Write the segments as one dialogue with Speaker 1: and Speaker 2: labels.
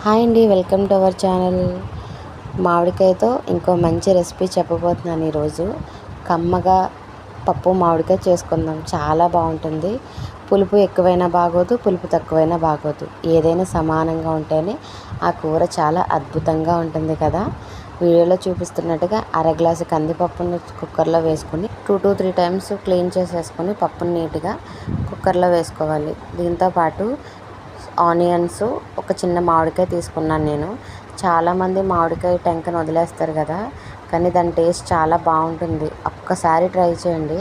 Speaker 1: Hi అండి, welcome to our channel. మామిడికాయతో ఇంకో మంచి రెసిపీ చెప్పబోతున్నాను. ఈరోజు కమ్మగా పప్పు మామిడికాయ చేసుకుందాం. చాలా బాగుంటుంది. పులుపు ఎక్కువైనా బాగోదు, పులుపు తక్కువైనా బాగోదు. ఏదైనా సమానంగా ఉంటేనే ఆ కూర చాలా అద్భుతంగా ఉంటుంది కదా. వీడియోలో చూపిస్తున్నట్టుగా అర గ్లాసు కందిపప్పును కుక్కర్లో వేసుకొని 2 to 3 టైమ్స్ క్లీన్ చేసేసుకొని పప్పును నీట్గా కుక్కర్లో వేసుకోవాలి. దీంతోపాటు ఆనియన్స్, ఒక చిన్న మామిడికాయ తీసుకున్నాను నేను. చాలామంది మామిడికాయ టెంకను వదిలేస్తారు కదా, కానీ దాని టేస్ట్ చాలా బాగుంటుంది. ఒక్కసారి ట్రై చేయండి,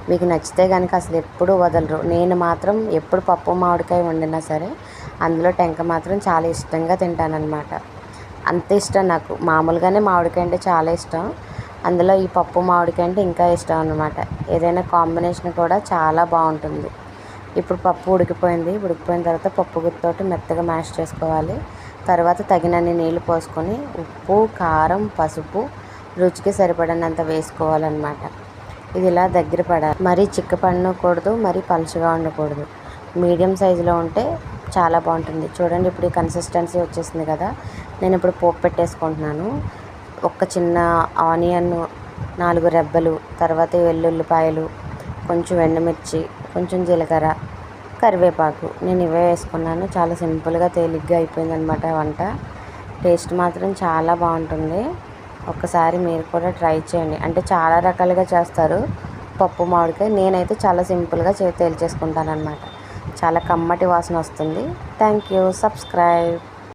Speaker 1: మీకు నచ్చితే కనుక అసలు ఎప్పుడూ వదలరు. నేను మాత్రం ఎప్పుడు పప్పు మామిడికాయ వండినా సరే అందులో టెంక మాత్రం చాలా ఇష్టంగా తింటానన్నమాట. అంత ఇష్టం నాకు. మామూలుగానే మామిడికాయ అంటే చాలా ఇష్టం, అందులో ఈ పప్పు మామిడికాయ అంటే ఇంకా ఇష్టం అన్నమాట. ఏదైనా కాంబినేషన్ కూడా చాలా బాగుంటుంది. ఇప్పుడు పప్పు ఉడికిపోయిన తర్వాత పప్పు గుత్తోటి మెత్తగా మ్యాష్ చేసుకోవాలి. తర్వాత తగినన్ని నీళ్ళు పోసుకొని ఉప్పు, కారం, పసుపు రుచికి సరిపడినంత వేసుకోవాలన్నమాట. ఇది ఇలా దగ్గర పడాలి. మరీ చిక్కపడకూడదు, మరీ పలుచగా ఉండకూడదు. మీడియం సైజులో ఉంటే చాలా బాగుంటుంది. చూడండి, ఇప్పుడు ఈ కన్సిస్టెన్సీ వచ్చేసింది కదా. నేను ఇప్పుడు పోపు పెట్టేసుకుంటున్నాను. ఒక చిన్న ఆనియన్, 4 రెబ్బలు, తర్వాత వెల్లుల్లిపాయలు, కొంచెం ఎండుమిర్చి, కొంచెం జీలకర్ర, కరివేపాకు, నేను ఇవే వేసుకున్నాను. చాలా సింపుల్గా తేలిగ్గా అయిపోయిందనమాట వంట. టేస్ట్ మాత్రం చాలా బాగుంటుంది. ఒక్కసారి మీరు కూడా ట్రై చేయండి. అంటే చాలా రకాలుగా చేస్తారు పప్పు మామిడికాయ, నేనైతే చాలా సింపుల్గా తేల్చేసుకుంటాను అనమాట. చాలా కమ్మటి వాసన వస్తుంది. Thank you. సబ్స్క్రైబ్.